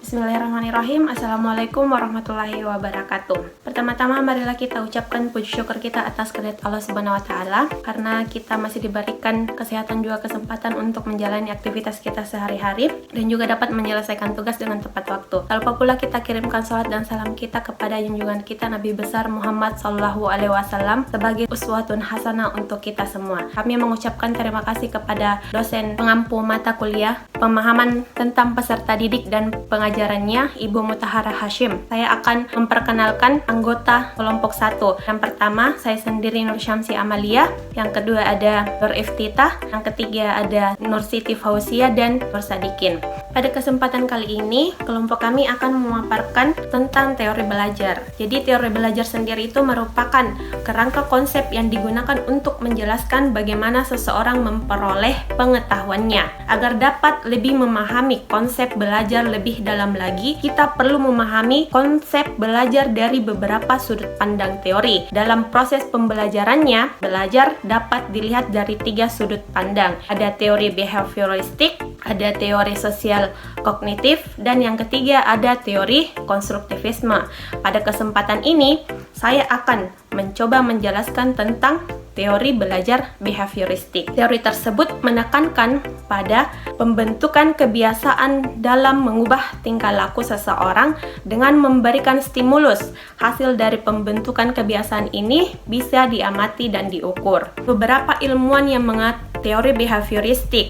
Bismillahirrahmanirrahim. Assalamualaikum warahmatullahi wabarakatuh. Pertama-tama marilah kita ucapkan puji syukur kita atas kehadirat Allah Subhanahu wa taala karena kita masih diberikan kesehatan juga kesempatan untuk menjalani aktivitas kita sehari-hari dan juga dapat menyelesaikan tugas dengan tepat waktu. Tak lupa pula kita kirimkan salat dan salam kita kepada junjungan kita Nabi besar Muhammad sallallahu alaihi wasallam sebagai uswatun hasanah untuk kita semua. Kami mengucapkan terima kasih kepada dosen pengampu mata kuliah pemahaman tentang peserta didik dan pengajarannya, Ibu Mutahara Hashim. Saya akan memperkenalkan anggota kelompok 1. Yang pertama, saya sendiri Nur Syamsi Amalia. Yang kedua ada Nur Iftitah. Yang ketiga ada Nur Siti Fauzia dan Nur Sadikin. Pada kesempatan kali ini, kelompok kami akan memaparkan tentang teori belajar. Jadi teori belajar sendiri itu merupakan kerangka konsep yang digunakan untuk menjelaskan bagaimana seseorang memperoleh pengetahuannya. Agar dapat lebih memahami konsep belajar lebih dalam lagi, kita perlu memahami konsep belajar dari beberapa sudut pandang teori. Dalam proses pembelajarannya, belajar dapat dilihat dari 3 sudut pandang. Ada teori behavioristik, ada teori sosial kognitif, dan yang ketiga ada teori konstruktivisme. Pada kesempatan ini, saya akan mencoba menjelaskan tentang teori belajar behavioristik. Teori tersebut menekankan pada pembentukan kebiasaan dalam mengubah tingkah laku seseorang dengan memberikan stimulus. Hasil dari pembentukan kebiasaan ini bisa diamati dan diukur. Beberapa ilmuwan yang mengenai teori behavioristik,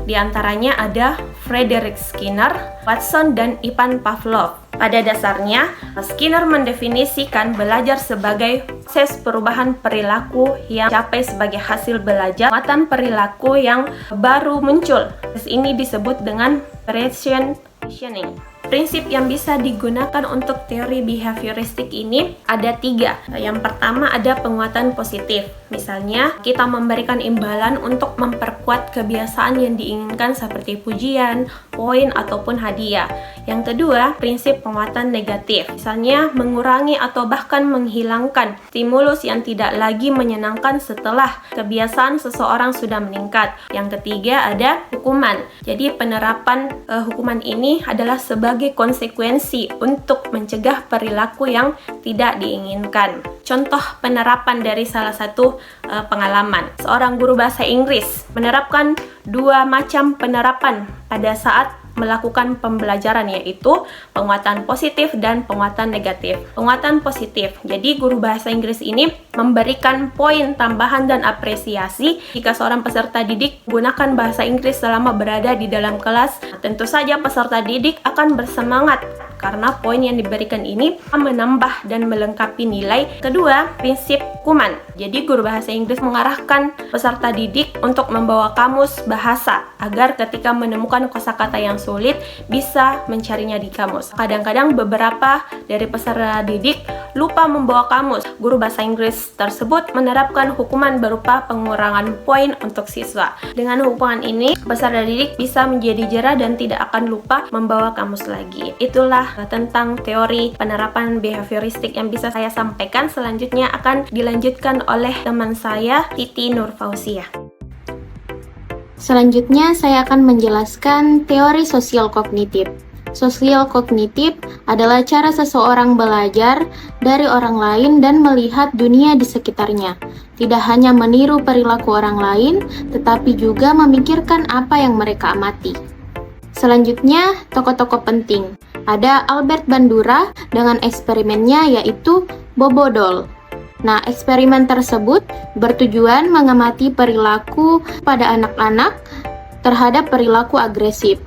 di antaranya ada Frederick Skinner, Watson, dan Ivan Pavlov. Pada dasarnya, Skinner mendefinisikan belajar sebagai proses perubahan perilaku yang capai sebagai hasil belajar muatan perilaku yang baru muncul. Proses ini disebut dengan Bayesian conditioning. Prinsip yang bisa digunakan untuk teori behavioristik ini ada 3. Yang pertama ada penguatan positif. Misalnya, kita memberikan imbalan untuk memperkuat kebiasaan yang diinginkan seperti pujian, poin, ataupun hadiah. Yang kedua, prinsip penguatan negatif. Misalnya, mengurangi atau bahkan menghilangkan stimulus yang tidak lagi menyenangkan setelah kebiasaan seseorang sudah meningkat. Yang ketiga ada hukuman. Jadi, penerapan hukuman ini adalah sebagai konsekuensi untuk mencegah perilaku yang tidak diinginkan. Contoh penerapan dari salah satu pengalaman. Seorang guru bahasa Inggris menerapkan 2 macam penerapan pada saat melakukan pembelajaran, yaitu penguatan positif dan penguatan negatif. Penguatan positif, jadi guru bahasa Inggris ini memberikan poin tambahan dan apresiasi jika seorang peserta didik menggunakan bahasa Inggris selama berada di dalam kelas. Tentu saja peserta didik akan bersemangat karena poin yang diberikan ini menambah dan melengkapi nilai. Kedua, prinsip hukuman. Jadi guru bahasa Inggris mengarahkan peserta didik untuk membawa kamus bahasa agar ketika menemukan kosakata yang sulit bisa mencarinya di kamus. Kadang-kadang beberapa dari peserta didik lupa membawa kamus. Guru bahasa Inggris tersebut menerapkan hukuman berupa pengurangan poin untuk siswa. Dengan hukuman ini, peserta didik bisa menjadi jera dan tidak akan lupa membawa kamus lagi. Itulah tentang teori penerapan behavioristik yang bisa saya sampaikan. Selanjutnya akan dilanjutkan oleh teman saya, Titi Nur Fauzia. Selanjutnya saya akan menjelaskan teori sosial kognitif. Sosial kognitif adalah cara seseorang belajar dari orang lain dan melihat dunia di sekitarnya. Tidak hanya meniru perilaku orang lain, tetapi juga memikirkan apa yang mereka amati. Selanjutnya, tokoh-tokoh penting. Ada Albert Bandura dengan eksperimennya yaitu Bobodol. Nah, eksperimen tersebut bertujuan mengamati perilaku pada anak-anak terhadap perilaku agresif.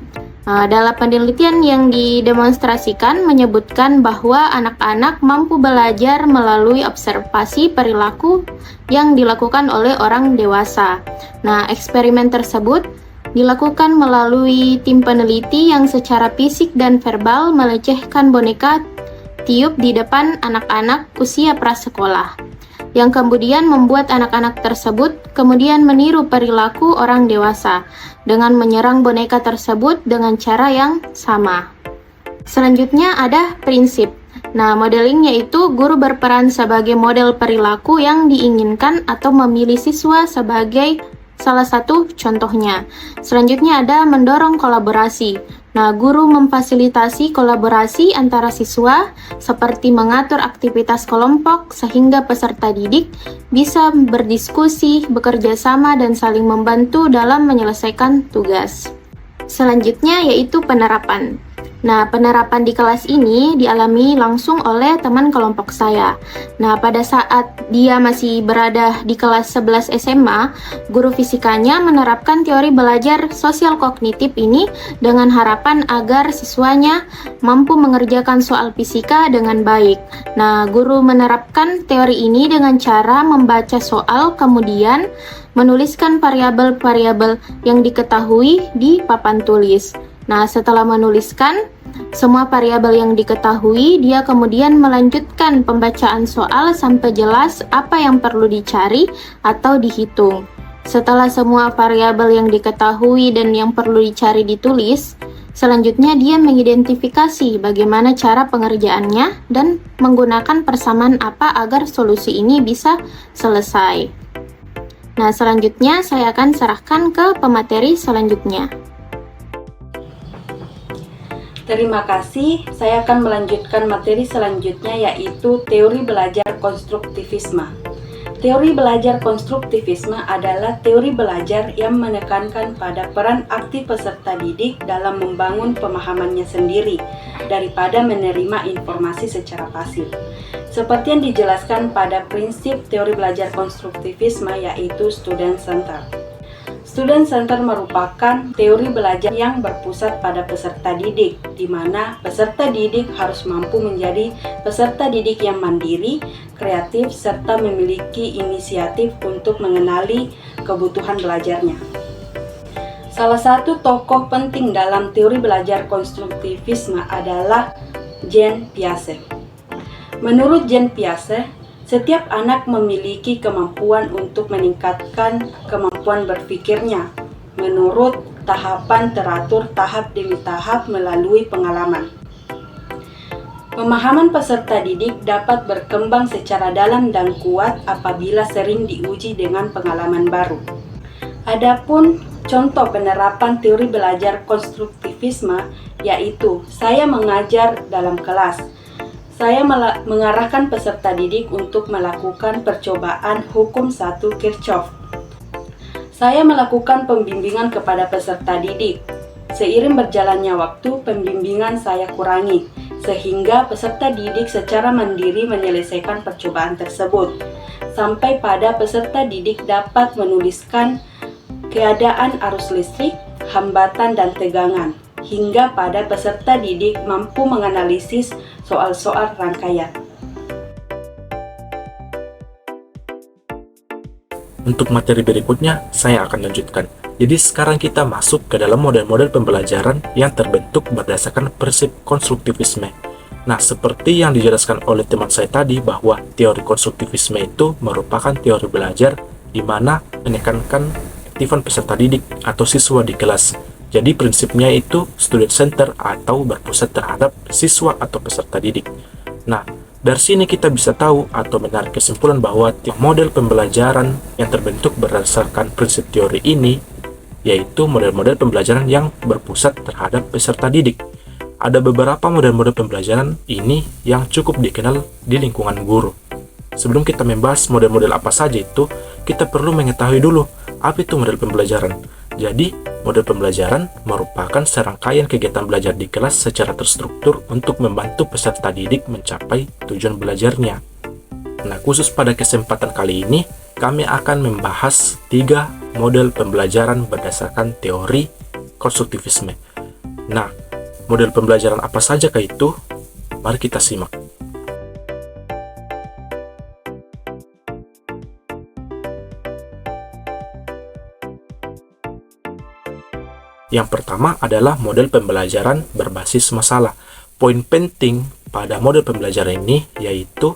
Dalam penelitian yang didemonstrasikan menyebutkan bahwa anak-anak mampu belajar melalui observasi perilaku yang dilakukan oleh orang dewasa. Nah, eksperimen tersebut dilakukan melalui tim peneliti yang secara fisik dan verbal melecehkan boneka tiup di depan anak-anak usia prasekolah, yang kemudian membuat anak-anak tersebut kemudian meniru perilaku orang dewasa dengan menyerang boneka tersebut dengan cara yang sama. Selanjutnya ada prinsip. Nah, modelingnya itu guru berperan sebagai model perilaku yang diinginkan atau memilih siswa sebagai salah satu contohnya. Selanjutnya ada mendorong kolaborasi. Nah, guru memfasilitasi kolaborasi antara siswa seperti mengatur aktivitas kelompok sehingga peserta didik bisa berdiskusi, bekerja sama, dan saling membantu dalam menyelesaikan tugas. Selanjutnya yaitu penerapan. Nah, penerapan di kelas ini dialami langsung oleh teman kelompok saya. Nah, pada saat dia masih berada di kelas 11 SMA, guru fisikanya menerapkan teori belajar sosial kognitif ini dengan harapan agar siswanya mampu mengerjakan soal fisika dengan baik. Nah, guru menerapkan teori ini dengan cara membaca soal, kemudian menuliskan variabel-variabel yang diketahui di papan tulis. Nah, setelah menuliskan semua variabel yang diketahui, dia kemudian melanjutkan pembacaan soal sampai jelas apa yang perlu dicari atau dihitung. Setelah semua variabel yang diketahui dan yang perlu dicari ditulis, selanjutnya dia mengidentifikasi bagaimana cara pengerjaannya dan menggunakan persamaan apa agar solusi ini bisa selesai. Nah, selanjutnya saya akan serahkan ke pemateri selanjutnya. Terima kasih, saya akan melanjutkan materi selanjutnya yaitu teori belajar konstruktivisme. Teori belajar konstruktivisme adalah teori belajar yang menekankan pada peran aktif peserta didik dalam membangun pemahamannya sendiri daripada menerima informasi secara pasif. Seperti yang dijelaskan pada prinsip teori belajar konstruktivisme yaitu student center. Student Center merupakan teori belajar yang berpusat pada peserta didik, di mana peserta didik harus mampu menjadi peserta didik yang mandiri, kreatif, serta memiliki inisiatif untuk mengenali kebutuhan belajarnya. Salah satu tokoh penting dalam teori belajar konstruktivisme adalah Jean Piaget. Menurut Jean Piaget, setiap anak memiliki kemampuan untuk meningkatkan kemampuan berpikirnya menurut tahapan teratur tahap demi tahap melalui pengalaman. Pemahaman peserta didik dapat berkembang secara dalam dan kuat apabila sering diuji dengan pengalaman baru. Adapun contoh penerapan teori belajar konstruktivisme yaitu saya mengajar dalam kelas. Saya mengarahkan peserta didik untuk melakukan percobaan hukum 1 Kirchhoff. Saya melakukan pembimbingan kepada peserta didik. Seiring berjalannya waktu, pembimbingan saya kurangi, sehingga peserta didik secara mandiri menyelesaikan percobaan tersebut. Sampai pada peserta didik dapat menuliskan keadaan arus listrik, hambatan dan tegangan, hingga pada peserta didik mampu menganalisis soal-soal rangkaian. Untuk materi berikutnya, saya akan lanjutkan. Jadi sekarang kita masuk ke dalam model-model pembelajaran yang terbentuk berdasarkan prinsip konstruktivisme. Nah, seperti yang dijelaskan oleh teman saya tadi bahwa teori konstruktivisme itu merupakan teori belajar di mana menekankan aktifan peserta didik atau siswa di kelas. Jadi prinsipnya itu student center atau berpusat terhadap siswa atau peserta didik. Nah, dari sini kita bisa tahu atau menarik kesimpulan bahwa model pembelajaran yang terbentuk berdasarkan prinsip teori ini yaitu model-model pembelajaran yang berpusat terhadap peserta didik. Ada beberapa model-model pembelajaran ini yang cukup dikenal di lingkungan guru. Sebelum kita membahas model-model apa saja itu, kita perlu mengetahui dulu apa itu model pembelajaran. Jadi, model pembelajaran merupakan serangkaian kegiatan belajar di kelas secara terstruktur untuk membantu peserta didik mencapai tujuan belajarnya. Nah, khusus pada kesempatan kali ini, kami akan membahas 3 model pembelajaran berdasarkan teori konstruktivisme. Nah, model pembelajaran apa sajakah itu? Mari kita simak. Yang pertama adalah model pembelajaran berbasis masalah. Poin penting pada model pembelajaran ini yaitu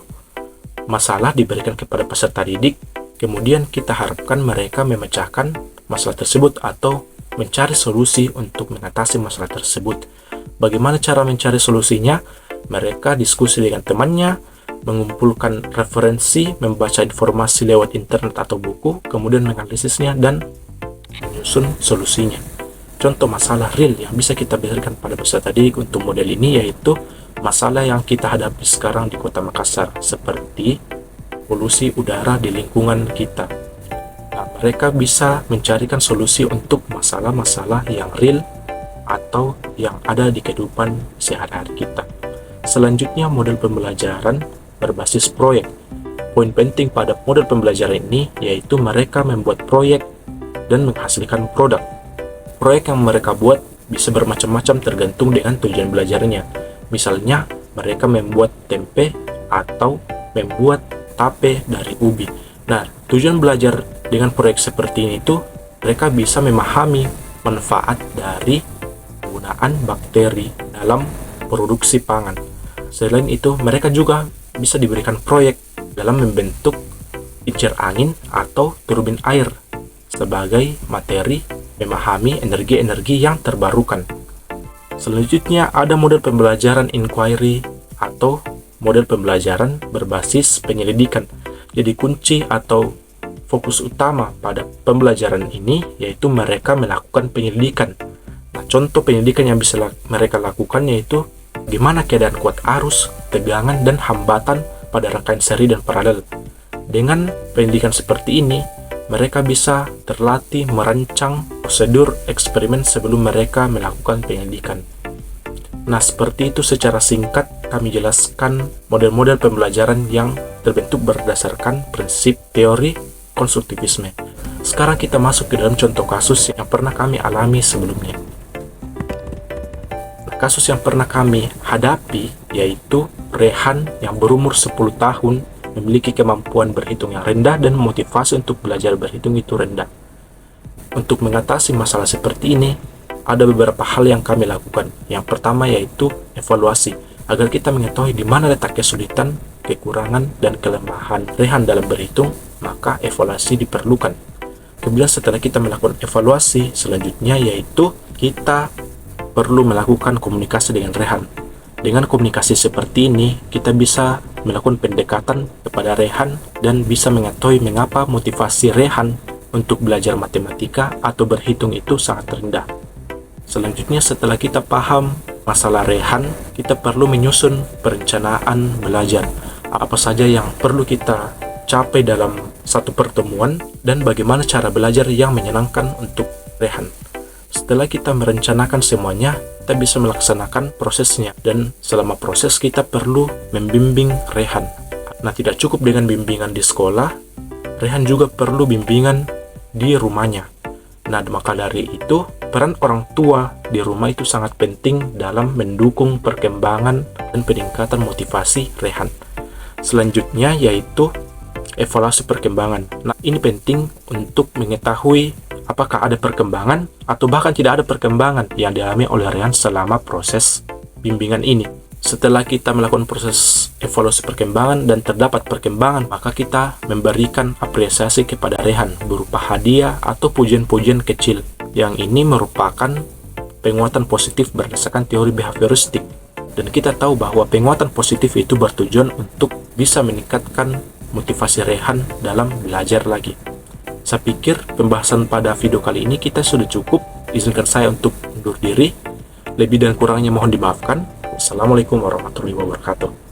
masalah diberikan kepada peserta didik, kemudian kita harapkan mereka memecahkan masalah tersebut atau mencari solusi untuk mengatasi masalah tersebut. Bagaimana cara mencari solusinya? Mereka diskusi dengan temannya, mengumpulkan referensi, membaca informasi lewat internet atau buku, kemudian menganalisisnya dan menyusun solusinya. contoh masalah real yang bisa kita berikan pada peserta didik untuk model ini, yaitu masalah yang kita hadapi sekarang di Kota Makassar, seperti polusi udara di lingkungan kita. Nah, mereka bisa mencarikan solusi untuk masalah-masalah yang real atau yang ada di kehidupan sehari-hari kita. Selanjutnya, model pembelajaran berbasis proyek. Poin penting pada model pembelajaran ini yaitu mereka membuat proyek dan menghasilkan produk. Proyek yang mereka buat bisa bermacam-macam tergantung dengan tujuan belajarnya. Misalnya, mereka membuat tempe atau membuat tape dari ubi. Nah, tujuan belajar dengan proyek seperti ini tuh mereka bisa memahami manfaat dari penggunaan bakteri dalam produksi pangan. Selain itu, mereka juga bisa diberikan proyek dalam membentuk kincir angin atau turbin air sebagai materi memahami energi-energi yang terbarukan. Selanjutnya ada model pembelajaran inquiry atau model pembelajaran berbasis penyelidikan. Jadi kunci atau fokus utama pada pembelajaran ini yaitu mereka melakukan penyelidikan. Nah, contoh penyelidikan yang bisa mereka lakukan yaitu bagaimana keadaan kuat arus, tegangan, dan hambatan pada rangkaian seri dan paralel. Dengan pendidikan seperti ini, mereka bisa terlatih merancang prosedur eksperimen sebelum mereka melakukan penyelidikan. Nah, seperti itu secara singkat kami jelaskan model-model pembelajaran yang terbentuk berdasarkan prinsip teori konstruktivisme. Sekarang kita masuk ke dalam contoh kasus yang pernah kami alami sebelumnya. Kasus yang pernah kami hadapi yaitu Rehan yang berumur 10 tahun memiliki kemampuan berhitung yang rendah dan motivasi untuk belajar berhitung itu rendah. Untuk mengatasi masalah seperti ini, ada beberapa hal yang kami lakukan. Yang pertama yaitu evaluasi, agar kita mengetahui di mana letak kesulitan, kekurangan, dan kelemahan Rehan dalam berhitung, maka evaluasi diperlukan. Kemudian setelah kita melakukan evaluasi, selanjutnya yaitu kita perlu melakukan komunikasi dengan Rehan. Dengan komunikasi seperti ini, kita bisa melakukan pendekatan kepada Rehan dan bisa mengetahui mengapa motivasi Rehan untuk belajar matematika atau berhitung itu sangat rendah. Selanjutnya, setelah kita paham masalah Rehan, kita perlu menyusun perencanaan belajar. Apa saja yang perlu kita capai dalam satu pertemuan dan bagaimana cara belajar yang menyenangkan untuk Rehan. Setelah kita merencanakan semuanya, kita bisa melaksanakan prosesnya, dan selama proses kita perlu membimbing Rehan. Nah, tidak cukup dengan bimbingan di sekolah, Rehan juga perlu bimbingan di rumahnya. Nah, maka dari itu, peran orang tua di rumah itu sangat penting dalam mendukung perkembangan dan peningkatan motivasi Rehan. Selanjutnya yaitu evaluasi perkembangan. Nah, ini penting untuk mengetahui apakah ada perkembangan atau bahkan tidak ada perkembangan yang dialami oleh Rehan selama proses bimbingan ini. Setelah kita melakukan proses evaluasi perkembangan dan terdapat perkembangan, maka kita memberikan apresiasi kepada Rehan berupa hadiah atau pujian-pujian kecil. Yang ini merupakan penguatan positif berdasarkan teori behavioristik. Dan kita tahu bahwa penguatan positif itu bertujuan untuk bisa meningkatkan motivasi Rehan dalam belajar lagi. Saya pikir pembahasan pada video kali ini kita sudah cukup. Izinkan saya untuk undur diri. Lebih dan kurangnya mohon dimaafkan. Wassalamualaikum warahmatullahi wabarakatuh.